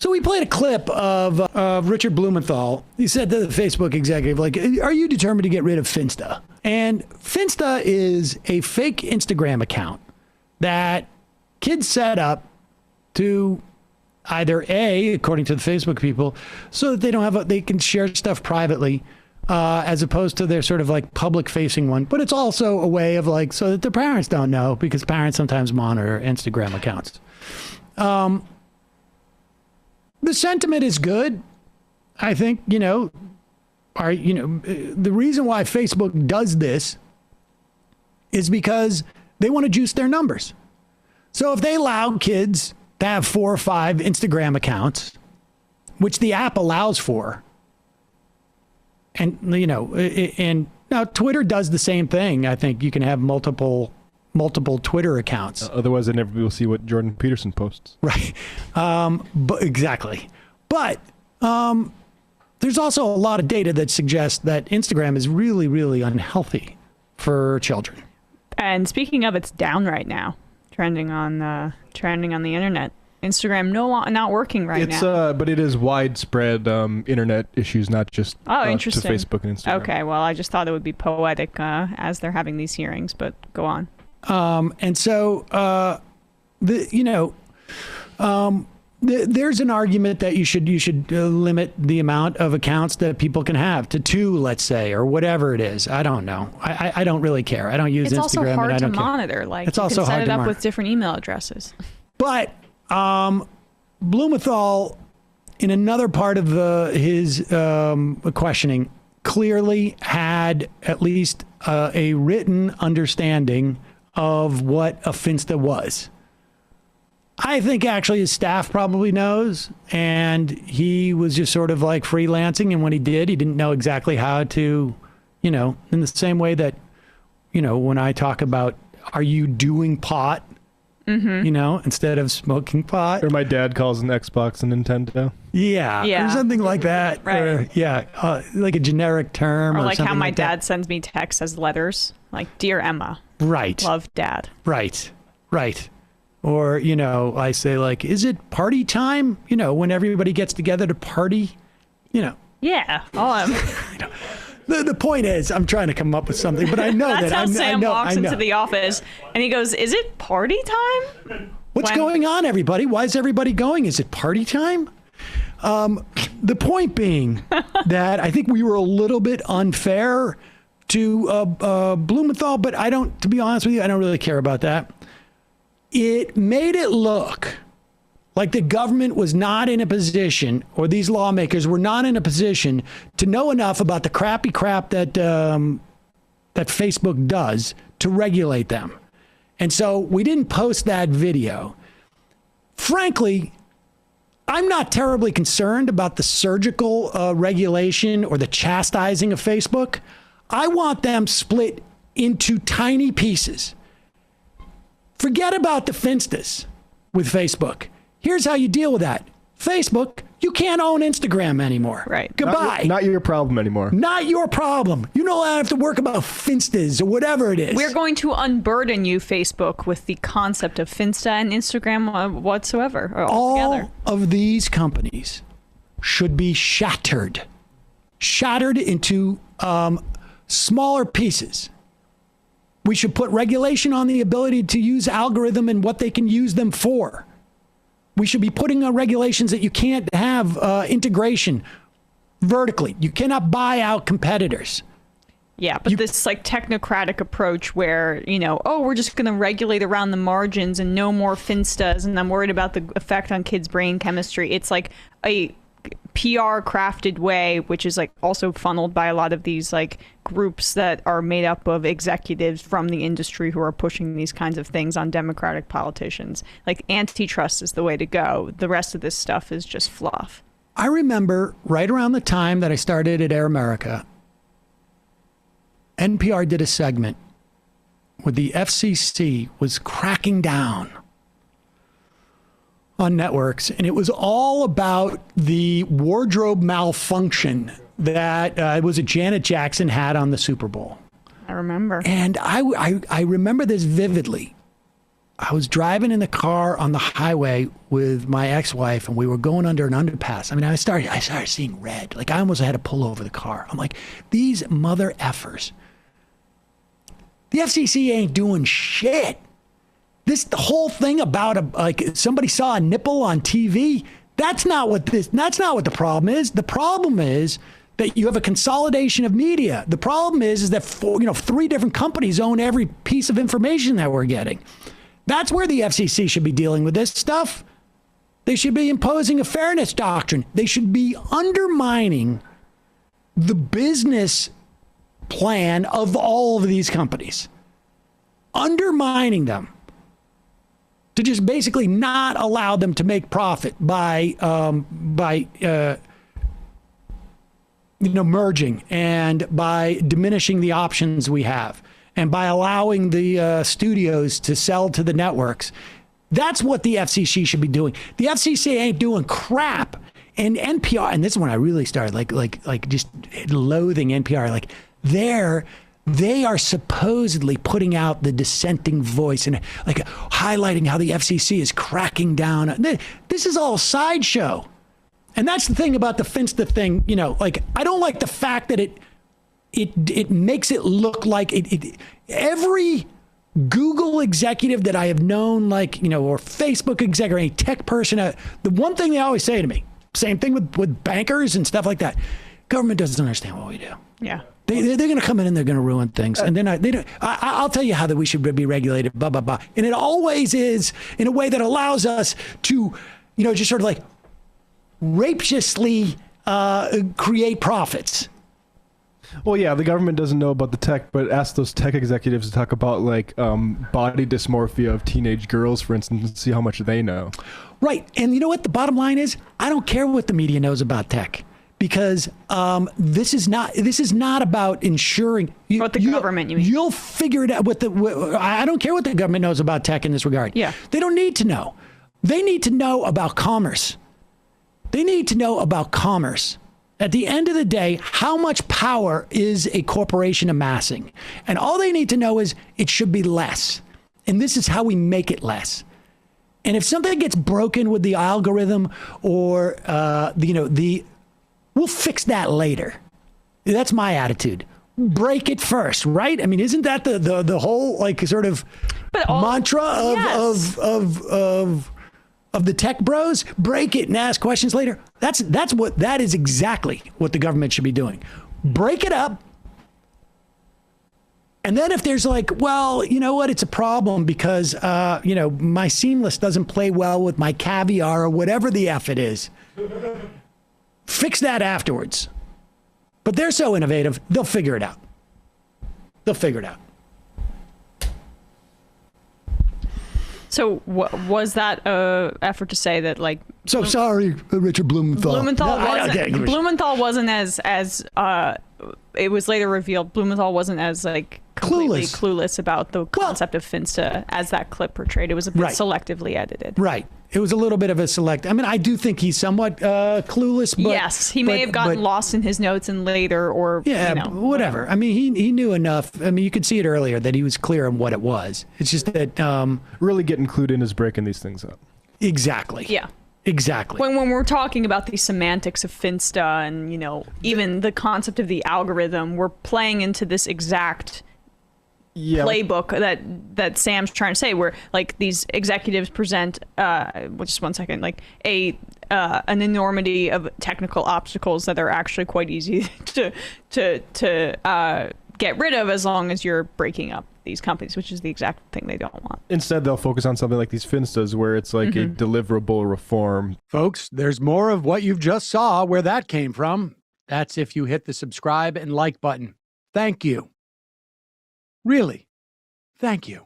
So we played a clip of Richard Blumenthal. He said to the Facebook executive, like, are you determined to get rid of Finsta? And Finsta is a fake Instagram account that kids set up to either A, according to the Facebook people, so that they don't have they can share stuff privately, as opposed to their sort of like public facing one. But it's also a way of like, so that their parents don't know, because parents sometimes monitor Instagram accounts. The sentiment is good. I think, the reason why Facebook does this is because they want to juice their numbers. So if they allow kids to have 4 or 5 Instagram accounts, which the app allows for, and, and now Twitter does the same thing. I think you can have multiple Twitter accounts. Otherwise, I never will see what Jordan Peterson posts. Right. But exactly. But there's also a lot of data that suggests that Instagram is really, really unhealthy for children. And speaking of, it's down right now, trending on the internet. Instagram not working right now. But it is widespread internet issues, not just interesting. to Facebook and Instagram. Okay, well, I just thought it would be poetic as they're having these hearings, but go on. And so, there's an argument that you should limit the amount of accounts that people can have to 2, let's say, or whatever it is. I don't know. I don't really care. I don't use Instagram. It's also hard and I don't to care. monitor. Like, it's you also can set hard it to up monitor with different email addresses. But Blumenthal, in another part of his questioning, clearly had at least a written understanding of what a finsta was. I think actually his staff probably knows, and he was just sort of like freelancing, and when he didn't know exactly how to, in the same way that, when I talk about, are you doing pot, instead of smoking pot? Or my dad calls an Xbox a Nintendo. Yeah. Or something like that. Right. Or, like a generic term. Or like how my like dad sends me texts as letters, like, Dear Emma. Right. Love, Dad. Right. Or, I say, like, is it party time? When everybody gets together to party, Yeah. The point is, I'm trying to come up with something, but I know That's that how Sam walks into know. the office and he goes, is it party time? What's going on, everybody? Why is everybody going? Is it party time? The point being that I think we were a little bit unfair to Blumenthal, but to be honest with you, I don't really care about that. It made it look like the government was not in a position, or these lawmakers were not in a position to know enough about the crappy crap that Facebook does to regulate them. And so we didn't post that video. Frankly, I'm not terribly concerned about the surgical regulation or the chastising of Facebook. I want them split into tiny pieces. Forget about the finstas with Facebook. Here's how you deal with that. Facebook, you can't own Instagram anymore. Right. Goodbye. Not your problem anymore. Not your problem. You don't have to work about finstas or whatever it is. We're going to unburden you, Facebook, with the concept of Finsta and Instagram whatsoever. Or altogether. All of these companies should be shattered into smaller pieces. We should put regulation on the ability to use algorithm and what they can use them for. We should be putting on regulations that you can't have integration vertically. You cannot buy out competitors. Yeah, but this like technocratic approach where, we're just going to regulate around the margins and no more finstas, and I'm worried about the effect on kids' brain chemistry. It's like a PR crafted way, which is like also funneled by a lot of these like groups that are made up of executives from the industry who are pushing these kinds of things on Democratic politicians. Like antitrust is the way to go. The rest of this stuff is just fluff. I remember right around the time that I started at Air America, NPR did a segment where the FCC was cracking down on networks, and it was all about the wardrobe malfunction that it was a Janet Jackson had on the Super Bowl. I remember. And I remember this vividly. I was driving in the car on the highway with my ex-wife, and we were going under an underpass. I mean, I started seeing red. Like, I almost had to pull over the car. I'm like, these mother effers. The FCC ain't doing shit. The whole thing about like somebody saw a nipple on TV. That's not what the problem is. The problem is that you have a consolidation of media. The problem is that 3 different companies own every piece of information that we're getting. That's where the FCC should be dealing with this stuff. They should be imposing a fairness doctrine. They should be undermining the business plan of all of these companies. Undermining them to just basically not allow them to make profit by merging and by diminishing the options we have. And by allowing the studios to sell to the networks. That's what the FCC should be doing. The FCC ain't doing crap. And NPR, and this is when I really started like just loathing NPR. Like they are supposedly putting out the dissenting voice and like highlighting how the FCC is cracking down. This is all sideshow. And that's the thing about the finsta thing. Like, I don't like the fact that it makes it look like every Google executive that I have known, or Facebook executive, or any tech person, the one thing they always say to me, same thing with bankers and stuff like that. Government doesn't understand what we do. Yeah. They're going to come in and they're going to ruin things. And then I'll tell you how that we should be regulated, blah, blah, blah. And it always is in a way that allows us to, just sort of like rapaciously create profits. Well, yeah, the government doesn't know about the tech, but ask those tech executives to talk about body dysmorphia of teenage girls, for instance, and see how much they know. Right. And you know what? The bottom line is, I don't care what the media knows about tech, because this is not about ensuring what the government, you mean. You'll figure it out. I don't care what the government knows about tech in this regard. Yeah. They don't need to know. They need to know about commerce. They need to know about commerce. At the end of the day, how much power is a corporation amassing? And all they need to know is it should be less. And this is how we make it less. And if something gets broken with the algorithm or, we'll fix that later. That's my attitude. Break it first, right? I mean, isn't that the whole sort of mantra of the tech bros? Break it and ask questions later. That is exactly what the government should be doing. Break it up. And then if there's you know what, it's a problem because, my seamless doesn't play well with my caviar or whatever the F it is. Fix that afterwards. But they're so innovative, they'll figure it out. So was that a effort to say that So sorry, Richard Blumenthal. Blumenthal wasn't as it was later revealed Blumenthal wasn't as completely clueless about the concept of finsta as that clip portrayed. It was a bit selectively edited. Right. It was a little bit of a select. I mean, I do think he's somewhat clueless. But, yes, he may have gotten lost in his notes and later, or whatever. I mean, he knew enough. I mean, you could see it earlier that he was clear on what it was. It's just that really getting clued in is breaking these things up. Exactly. Yeah. Exactly. When we're talking about the semantics of finsta and even the concept of the algorithm, we're playing into this exact playbook that Sam's trying to say, where these executives present just one second, an enormity of technical obstacles that are actually quite easy to get rid of as long as you're breaking up these companies, which is the exact thing they don't want. Instead, they'll focus on something like these finstas, where it's a deliverable reform. Folks, there's more of what you've just saw where that came from. That's if you hit the subscribe and like button. Thank you. Really, thank you.